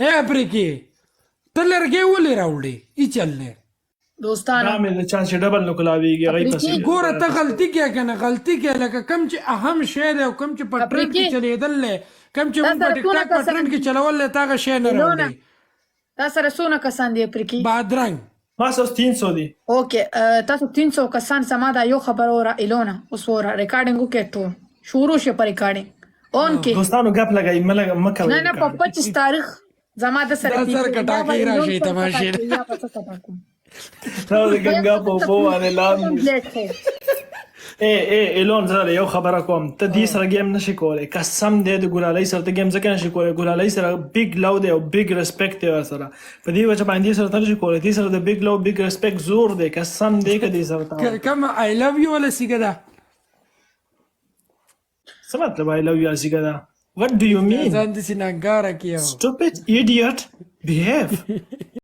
اے افریقي ته لرګی ولې راوړې ای چلې دوستانو دا مې د چا چې ډبل نو کلاویږي هغې افریقي پسې ګوره ته غلطي کې کنه غلطي کې لکه کم چې اهم شی دی او کم چې په ټرند کې افریقي چلیدل دی کم چې موږ په سره ټیک څونه ټاک په کسان ټرند کې دي؟ چلول دی تا هغه شی نه ایلونه راوړي تا سره څونه کسان دي افریقي بادرنګ ما سره 300 دي اوکې تاسو 300 کسان سما دا یو خبر اوره ایلونه اوس وره ریکارډینګ وکړئ ټول شروع شي په ریکارډینګ اون کې دوستانو ګپ لګئ مه کوئ نه په 25 تاریخ زما د سره دا سر کټاکې راشي تماشې دا د ګنګا په اوبو باندې لاندې ایلون زه یو خبره کوم ته دې سره ګیم نشي کولی قسم دی د ګلالۍ سره ته ګیم ځکه نشي کولی ګلالۍ سره بیګ لو دی او بیګ ریسپیکټ دی ورسره په دې وجه باندې سره ته نشي کولی دې سره د بیګ لو بیګ ریسپیکټ زور دی قسم دی که دې سره ته کم آی لو یو ولا سیګه ده څه مطلب I love you سیګه ده What do you mean? ځان داسې ننګاره کې یو Stupid idiot behave